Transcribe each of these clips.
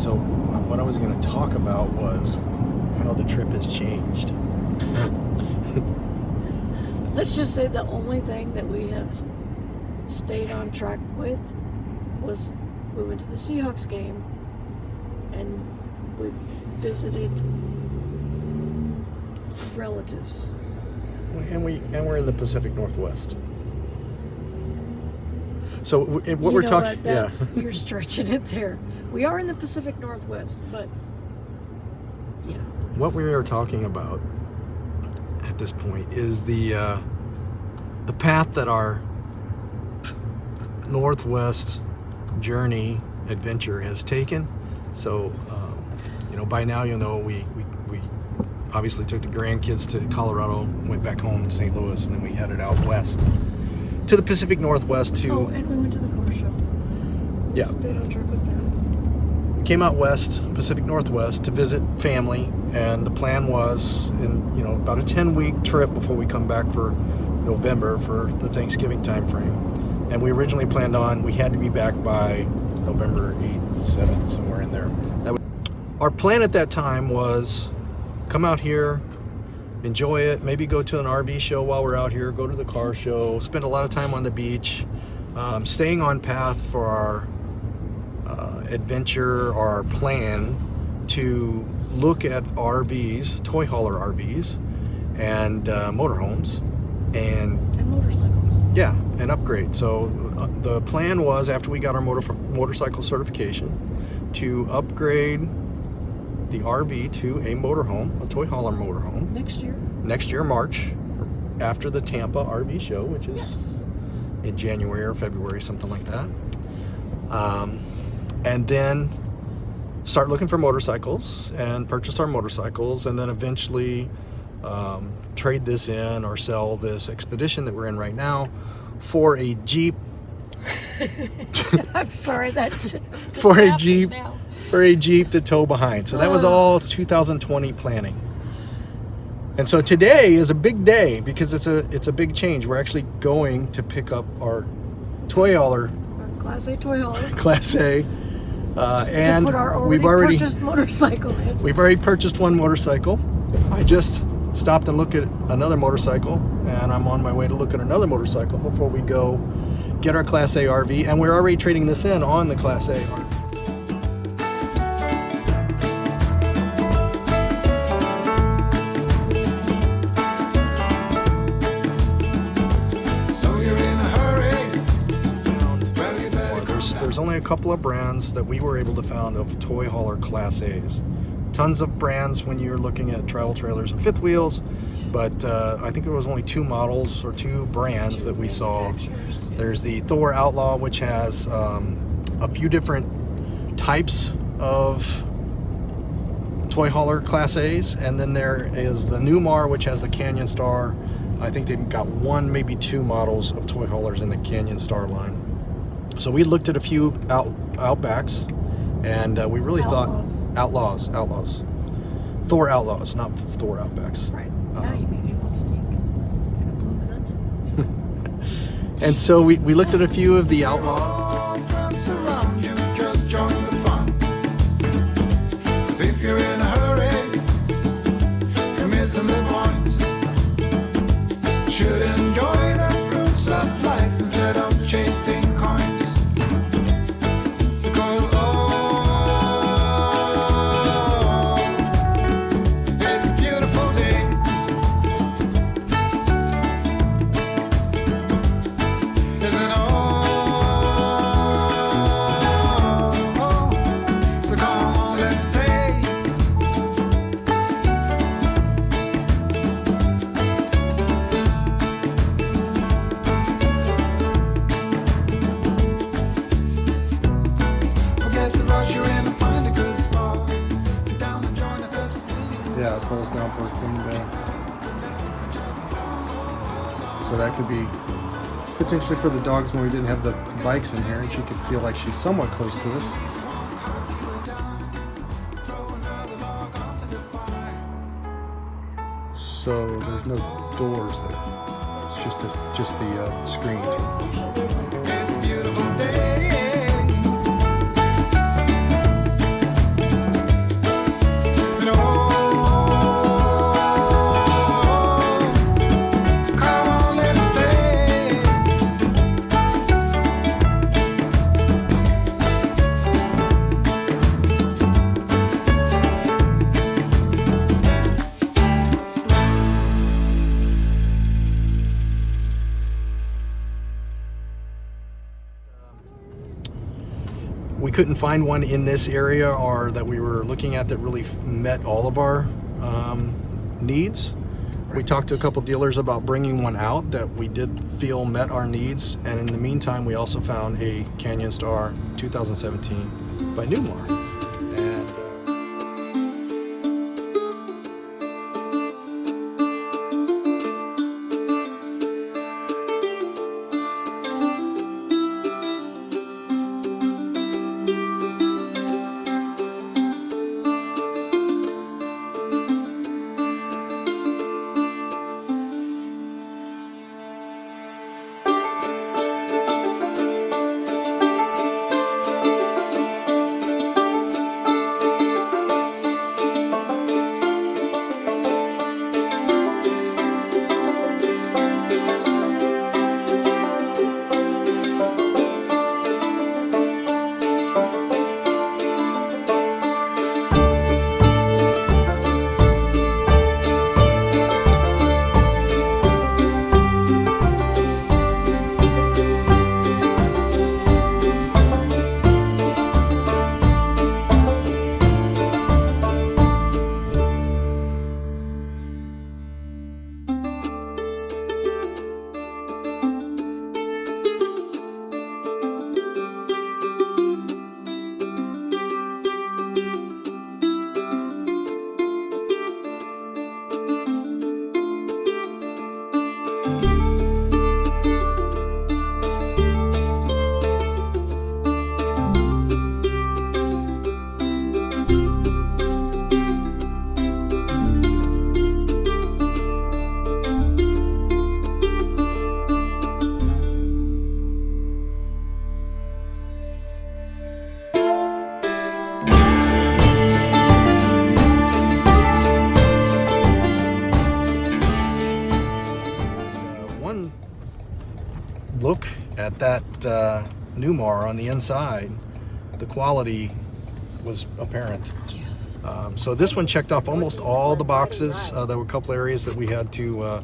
So what I was going to talk about was how the trip has changed. Let's just say the only thing that we have stayed on track with was we went to the Seahawks game and we visited relatives. And we're in the Pacific Northwest. So what we're talking, You're stretching it there. We are in the Pacific Northwest, but yeah. What we are talking about at this point is the path that our Northwest journey adventure has taken. So, by now you'll know we obviously took the grandkids to Colorado, went back home to St. Louis, and then we headed out west to the Pacific Northwest to... Oh, and we went to the car show. Yeah. Stayed on track with that. We came out west, Pacific Northwest, to visit family, and the plan was about a 10-week trip before we come back for November for the Thanksgiving time frame. And we originally planned on, we had to be back by November 8th, 7th, somewhere in there. Our plan at that time was come out here, enjoy it, maybe go to an RV show while we're out here, go to the car show, spend a lot of time on the beach, staying on path for our adventure or our plan to look at RVs, toy hauler RVs, and motorhomes, and motorcycles. Yeah, and upgrade. So the plan was, after we got our motorcycle certification, to upgrade the RV to a motorhome, a toy hauler motorhome. Next year, March, after the Tampa RV show, which is in January or February, something like that. And then start looking for motorcycles and purchase our motorcycles, and then eventually trade this in or sell this Expedition that we're in right now for a Jeep. I'm sorry, that for a Jeep now. For a Jeep to tow behind. So that was all 2020 planning. And so today is a big day because it's a big change. We're actually going to pick up our Toyhauler, Class A Toyhauler. Class A. And put our already purchased motorcycle in. We've already purchased one motorcycle. I just stopped and looked at another motorcycle, and I'm on my way to look at another motorcycle before we go get our Class A RV, and we're already trading this in on the Class A RV. There's only a couple of brands that we were able to find of toy hauler Class A's. Tons of brands when you're looking at travel trailers and fifth wheels, but I think there was only two models or two brands that we saw. There's the Thor Outlaw, which has a few different types of toy hauler Class A's, and then there is the Newmar, which has the Canyon Star. I think they've got one, maybe two models of toy haulers in the Canyon Star line. So we looked at a few Outbacks, and we really thought Outlaws. Thor Outlaws, not Thor Outbacks. Right. Now you made me want steak and a bloomin' onion. And so we looked at a few of the Outlaws. If you're in a hurry, you're missing the point. Should enjoy the fruits of life instead of chasing coins. Because it's a beautiful day. Isn't it so come on, let's play. Yeah, it pulls down for a clean bank. So that could be potentially for the dogs when we didn't have the bikes in here, and she could feel like she's somewhat close to us. So there's no doors there. It's just the screen. It's a beautiful day. we couldn't find one in this area or that we were looking at that really met all of our needs. We talked to a couple dealers about bringing one out that we did feel met our needs, and in the meantime we also found a Canyon Star 2017 by Newmar. And look at that Newmar on the inside, the quality was apparent. Yes. So this one checked off almost all the boxes. There were a couple areas that we had to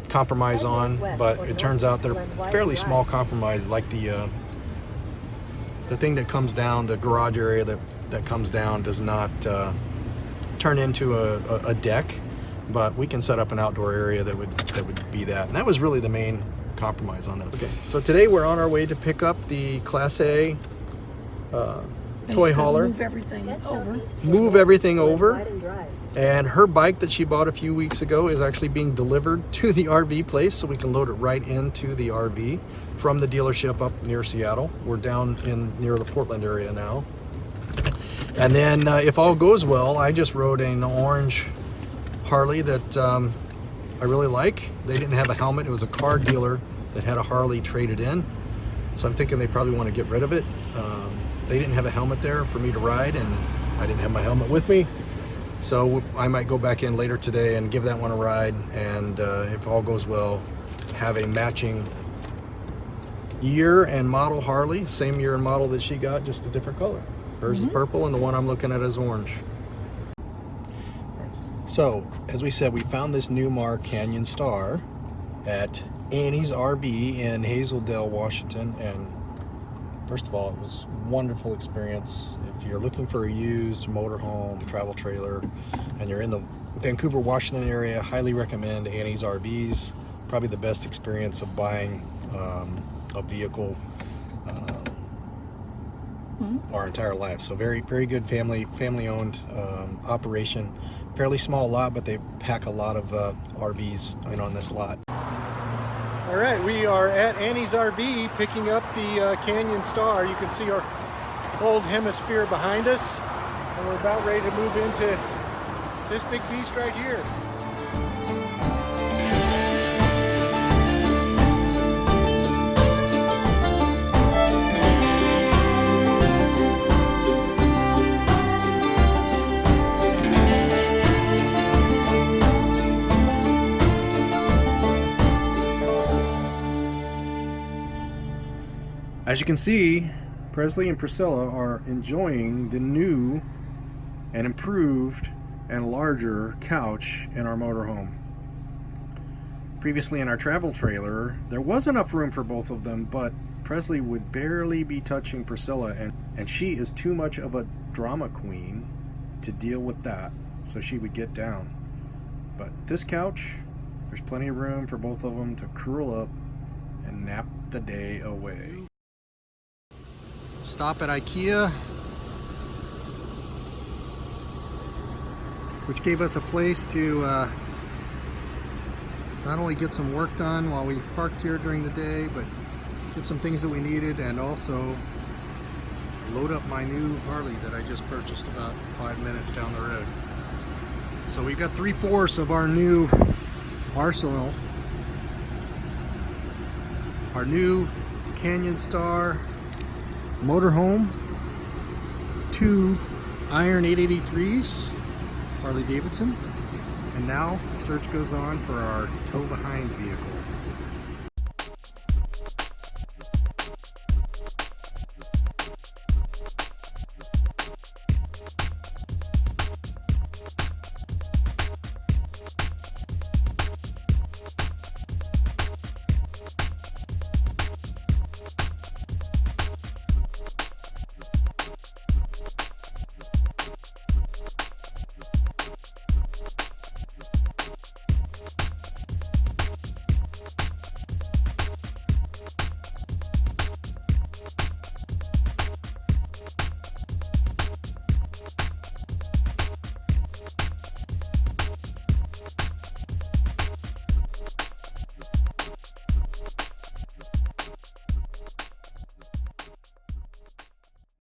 compromise on, but it turns out they're fairly small compromise, like the thing that comes down, the garage area that comes down does not turn into a deck, but we can set up an outdoor area that would be that. And that was really the main compromise on that. Okay, so today we're on our way to pick up the Class A toy hauler. Move everything over. Move everything over. And her bike that she bought a few weeks ago is actually being delivered to the RV place, so we can load it right into the RV from the dealership up near Seattle. We're down near the Portland area now. And then if all goes well, I just rode an orange Harley that I really like. They didn't have a helmet. It was a car dealer that had a Harley traded in, so I'm thinking they probably want to get rid of it. They didn't have a helmet there for me to ride, and I didn't have my helmet with me, so I might go back in later today and give that one a ride, and if all goes well, have a matching year and model Harley, same year and model that she got, just a different color. Hers is purple and the one I'm looking at is orange. So, as we said, we found this Newmar Canyon Star at Annie's RV in Hazeldale, Washington, and first of all, it was a wonderful experience. If you're looking for a used motorhome, travel trailer, and you're in the Vancouver, Washington area, highly recommend Annie's RVs. Probably the best experience of buying a vehicle our entire life. So very, very good family-owned operation. Fairly small lot, but they pack a lot of RVs in on this lot. All right, we are at Annie's RV picking up the Canyon Star. You can see our old hemisphere behind us, and we're about ready to move into this big beast right here. As you can see, Presley and Priscilla are enjoying the new and improved and larger couch in our motorhome. Previously in our travel trailer, there was enough room for both of them, but Presley would barely be touching Priscilla, and she is too much of a drama queen to deal with that, so she would get down. But this couch, there's plenty of room for both of them to curl up and nap the day away. Stop at IKEA, which gave us a place to not only get some work done while we parked here during the day, but get some things that we needed, and also load up my new Harley that I just purchased about 5 minutes down the road. So we've got 3/4 of our new arsenal. Our new Canyon Star motorhome, 2 iron 883s, Harley Davidsons, and now the search goes on for our tow behind vehicle.